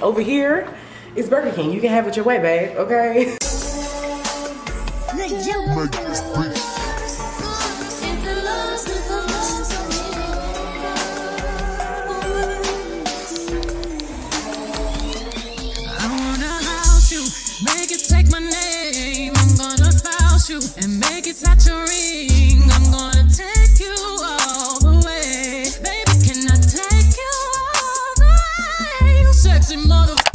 Over here is Burger King. You can have it your way, babe, okay? Make it take my name, I'm gonna spouse you and make it touch your ring. I'm gonna take you all the way. Baby, can I take you all the way? You sexy motherfucker.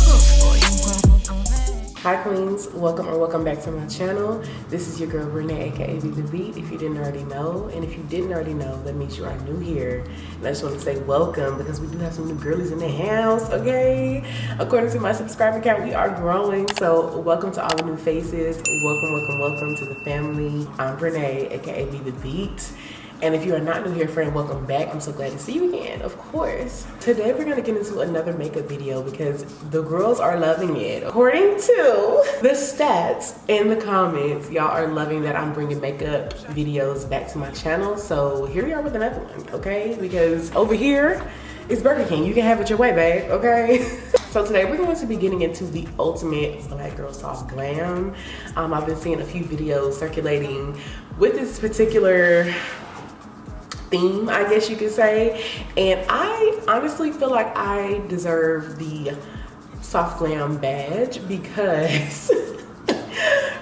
Hi queens, welcome back to my channel. This is your girl Renee, aka Be The Beat, if you didn't already know. And if you didn't already know, that means you are new here. And I just want to say welcome because we do have some new girlies in the house, okay? According to my subscriber count, we are growing. So welcome to all the new faces. Welcome to the family. I'm Renee, aka Be The Beat. And if you are not new here, friend, welcome back. I'm so glad to see you again, of course. Today we're gonna get into another makeup video because the girls are loving it. According to the stats in the comments, y'all are loving that I'm bringing makeup videos back to my channel. So here we are with another one, okay? Because over here is Burger King. You can have it your way, babe, okay? So today we're going to be getting into the ultimate black girl soft glam. I've been seeing a few videos circulating with this particular theme, I guess you could say, and I honestly feel like I deserve the soft glam badge because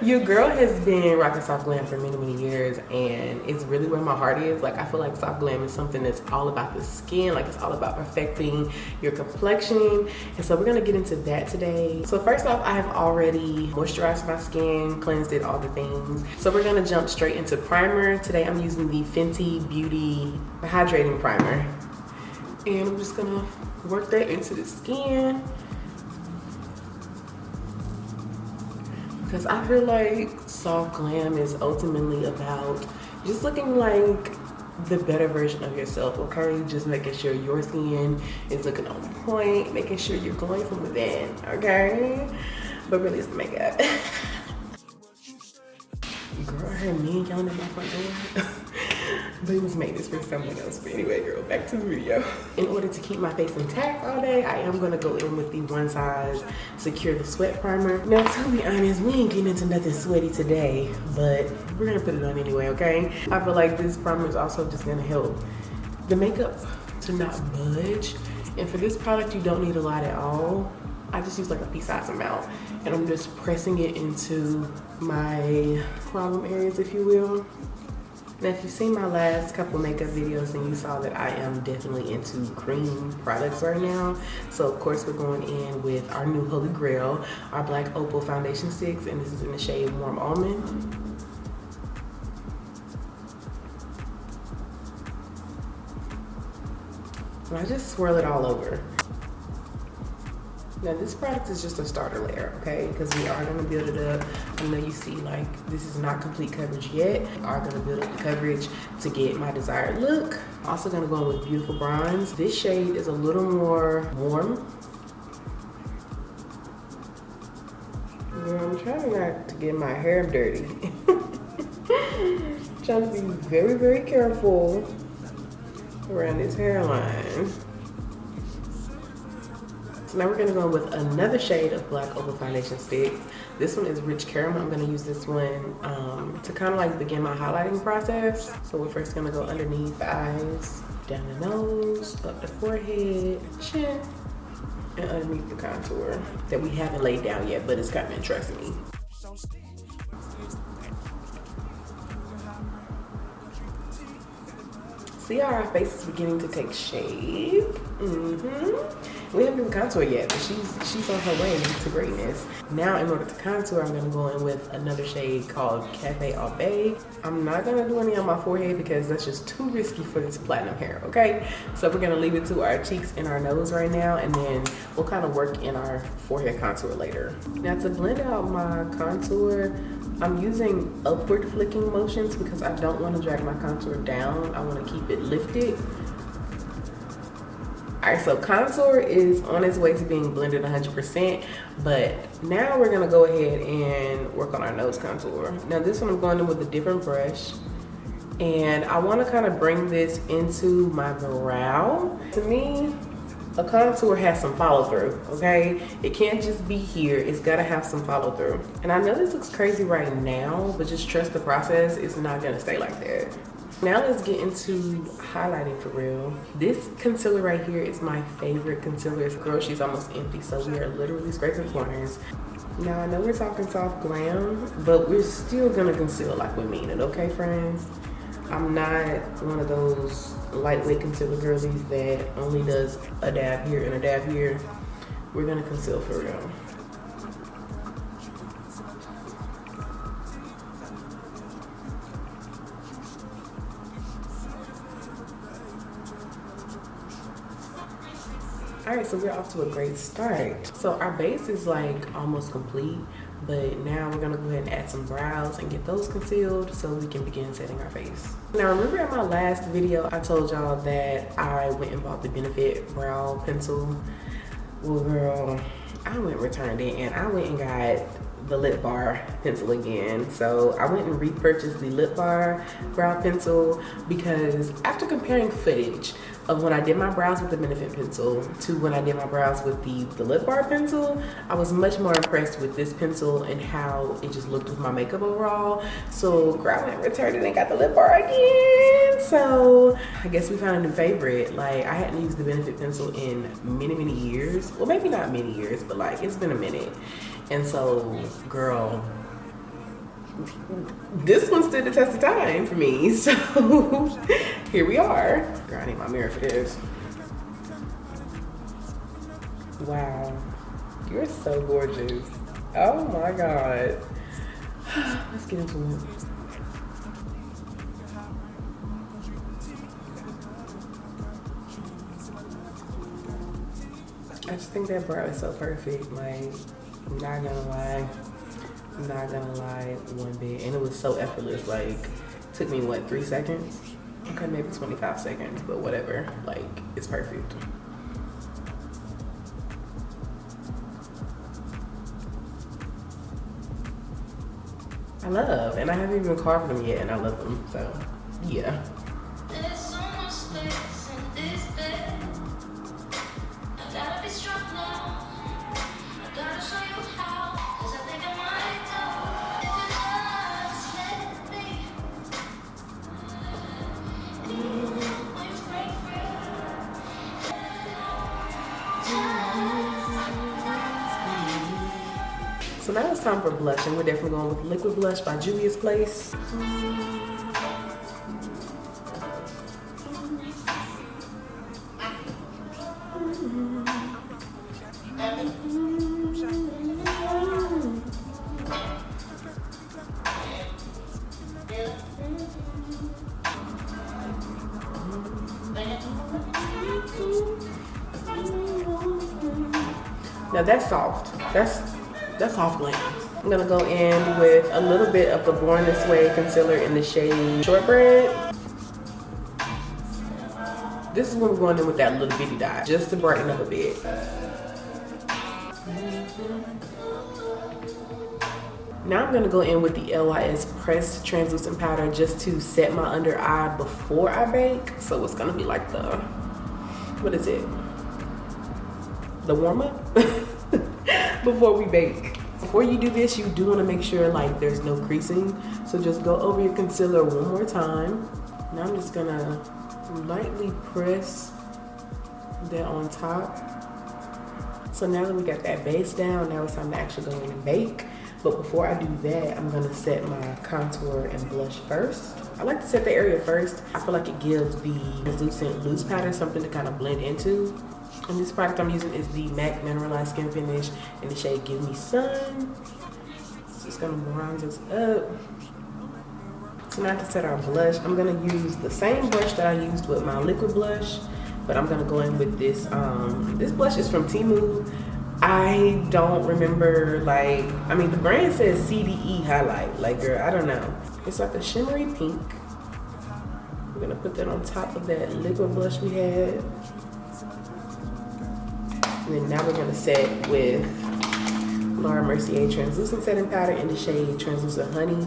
your girl has been rocking soft glam for many years, and it's really where my heart is. Like, I feel like soft glam is something that's all about the skin, like it's all about perfecting your complexion, and so we're gonna get into that today. So first off, I have already moisturized my skin, cleansed it, all the things. So we're gonna jump straight into primer. Today I'm using the Fenty Beauty Hydrating Primer, and I'm just gonna work that into the skin, because I feel like soft glam is ultimately about just looking like the better version of yourself, okay? Just making sure your skin is looking on point, making sure you're glowing from within, okay? But really, it's the makeup. Girl, I heard men yelling at my front door. But it was made this for someone else. But anyway, girl, back to the video. In order to keep my face intact all day, I am gonna go in with the One Size Secure the Sweat Primer. Now, to be honest, we ain't getting into nothing sweaty today, but we're gonna put it on anyway, okay? I feel like this primer is also just gonna help the makeup to not budge. And for this product, you don't need a lot at all. I just use like a pea-sized amount, and I'm just pressing it into my problem areas, if you will. Now, if you've seen my last couple makeup videos, then you saw that I am definitely into cream products right now. So of course we're going in with our new Holy Grail, our Black Opal Foundation Sticks, and this is in the shade Warm Almond. And I just swirl it all over. Now this product is just a starter layer, okay? Because we are gonna build it up. I know you see like this is not complete coverage yet. We are gonna build up the coverage to get my desired look. Also gonna go in with Beautiful Bronze. This shade is a little more warm. I'm trying not to get my hair dirty. Trying to be very careful around this hairline. So now we're gonna go with another shade of Black Opal Foundation Sticks. This one is Rich Caramel. I'm gonna use this one to kind of like begin my highlighting process. So we're first gonna go underneath the eyes, down the nose, up the forehead, chin, and underneath the contour that we haven't laid down yet, but it's kind of interesting me. See how our face is beginning to take shape? We haven't even contoured yet, but she's on her way to greatness. Now, in order to contour, I'm gonna go in with another shade called Cafe Au Bay. I'm not gonna do any on my forehead because that's just too risky for this platinum hair, okay? So we're gonna leave it to our cheeks and our nose right now, and then we'll kind of work in our forehead contour later. Now, to blend out my contour, I'm using upward flicking motions because I don't want to drag my contour down. I want to keep it lifted. All right, so contour is on its way to being blended 100%, but now we're gonna go ahead and work on our nose contour. Now this one I'm going in with a different brush, and I wanna kind of bring this into my brow. To me, A contour has some follow through, okay? It can't just be here, it's gotta have some follow through. And I know this looks crazy right now, but just trust the process, it's not gonna stay like that. Now let's get into highlighting for real. This concealer right here is my favorite concealer. Girl, she's almost empty, so we are literally scraping corners. Now I know we're talking soft glam, but we're still gonna conceal like we mean it, okay friends? I'm not one of those lightweight concealer girlies that only does a dab here and a dab here. We're gonna conceal for real. All right, so we're off to a great start. So our base is like almost complete, but now we're gonna go ahead and add some brows and get those concealed so we can begin setting our face. Now remember in my last video, I told y'all that I went and bought the Benefit brow pencil. Well girl, I went and returned it and I went and got the lip bar pencil again. So I went and repurchased the lip bar brow pencil because after comparing footage of when I did my brows with the Benefit pencil to when I did my brows with the lip bar pencil, I was much more impressed with this pencil and how it just looked with my makeup overall. So girl, I went and returned it and got the lip bar again. So I guess we found a new favorite. Like I hadn't used the Benefit pencil in many years. Well, maybe not many years, but like it's been a minute. And so, girl, this one stood the test of time for me. So here we are. Girl, I need my mirror for this. Wow, you're so gorgeous. Oh my God. Let's get into it. I just think that brow is so perfect. Like, I'm not gonna lie. I'm not gonna lie one bit. And it was so effortless. Like, took me what, 3 seconds? Okay, maybe 25 seconds, but whatever. Like, it's perfect. I love, and I haven't even carved them yet, and I love them. So, yeah. There's so much space in this bed. I gotta be strong now. I gotta show you how. 'Cause I think I might do. If you just let me. Wings break free. So now it's time for blush, and we're definitely going with Liquid Blush by Juvia's Place. Now that's soft. That's soft glam. I'm gonna go in with a little bit of the Born This Way concealer in the shade Shortbread. This is when we're going in with that little bitty dot, just to brighten up a bit. Now I'm gonna go in with the LYS Pressed Translucent Powder just to set my under eye before I bake. So it's gonna be like the, what is it? The warm up before we bake. Before you do this, you do wanna make sure like there's no creasing. So just go over your concealer one more time. Now I'm just gonna lightly press that on top. So now that we got that base down, now it's time to actually go in and bake. But before I do that, I'm gonna set my contour and blush first. I like to set the area first. I feel like it gives the translucent loose powder something to kind of blend into. And this product I'm using is the MAC Mineralized Skin Finish in the shade Give Me Sun. Just gonna bronze this up. So now to set our blush, I'm gonna use the same brush that I used with my liquid blush, but I'm gonna go in with this. This blush is from Temu. I don't remember, like, I mean, the brand says CDE highlight. Like, girl, I don't know. It's like a shimmery pink. We're gonna put that on top of that liquid blush we had. And then now we're gonna set with Laura Mercier Translucent Setting Powder in the shade Translucent Honey.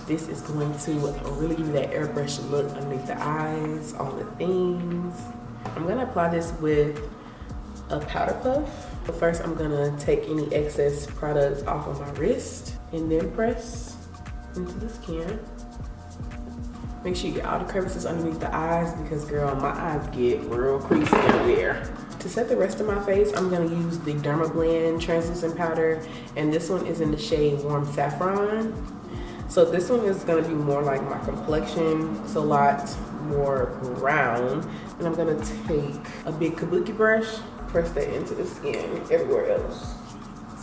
This is going to really give you that airbrush look underneath the eyes, all the things. I'm gonna apply this with a powder puff. But first, I'm gonna take any excess products off of my wrist and then press into the skin. Make sure you get all the crevices underneath the eyes because girl, my eyes get real creasy everywhere. To set the rest of my face, I'm gonna use the GLAM translucent powder, and this one is in the shade Warm Saffron. So this one is gonna be more like my complexion. It's a lot more brown. And I'm gonna take a big kabuki brush, press that into the skin everywhere else.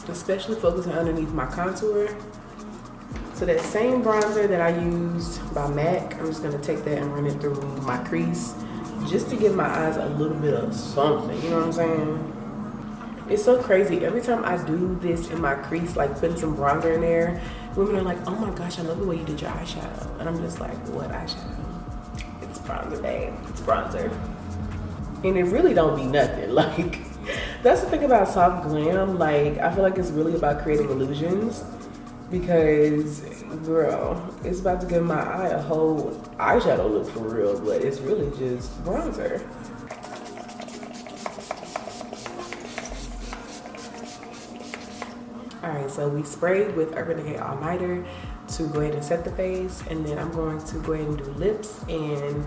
Especially focusing underneath my contour. So that same bronzer that I used by MAC, I'm just gonna take that and run it through my crease just to give my eyes a little bit of something, you know what I'm saying? It's so crazy. Every time I do this in my crease, like putting some bronzer in there, women are like, oh my gosh, I love the way you did your eyeshadow. And I'm just like, what eyeshadow? It's bronzer, babe. It's bronzer. And it really don't be nothing. Like, that's the thing about soft glam. Like, I feel like it's really about creating illusions. Because, girl, it's about to give my eye a whole eyeshadow look for real, but it's really just bronzer. Alright, so we sprayed with Urban Decay All Nighter to go ahead and set the face, and then I'm going to go ahead and do lips and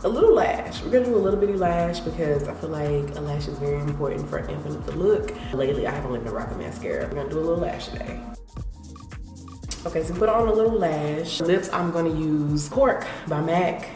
a little lash. We're gonna do a little bitty lash because I feel like a lash is very important for amping up the look. Lately, I haven't been rocking mascara. We're gonna do a little lash today. Okay, so put on a little lash. Lips, I'm gonna use Cork by MAC.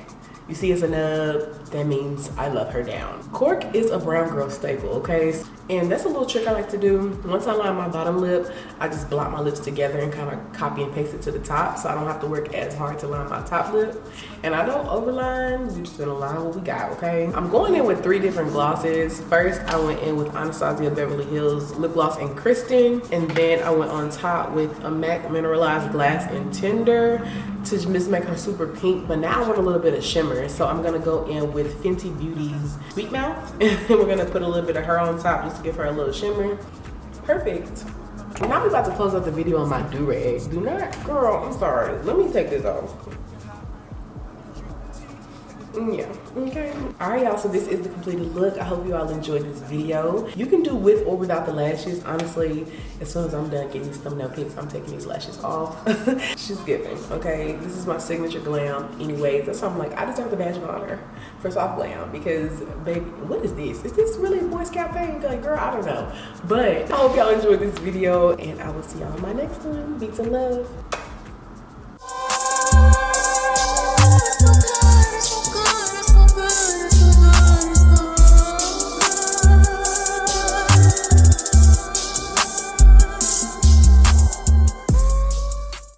You see it's a nub, that means I love her down. Cork is a brown girl staple, okay? And that's a little trick I like to do. Once I line my bottom lip, I just blot my lips together and kind of copy and paste it to the top so I don't have to work as hard to line my top lip. And I don't overline, we're just gonna line what we got, okay? I'm going in with 3 different glosses. First, I went in with Anastasia Beverly Hills Lip Gloss in Kristen. And then I went on top with a MAC Mineralized Glass in Tender to just make her super pink. But now I want a little bit of shimmer. So I'm gonna go in with Fenty Beauty's Sweet Mouth. And we're gonna put a little bit of her on top just to give her a little shimmer. Perfect. Now we're about to close out the video on my do-rag. Do not, girl, I'm sorry. Let me take this off. Yeah, okay. All right, y'all, so this is the completed look. I hope you all enjoyed this video. You can do with or without the lashes. Honestly, as soon as I'm done getting these thumbnail pics, I'm taking these lashes off. She's giving, okay? This is my signature glam anyways. That's why I'm like, I deserve the badge of honor for soft glam because, baby, what is this? Is this really a Boy Scout thing? Like, girl, I don't know. But I hope y'all enjoyed this video, and I will see y'all in my next one. Beats and love.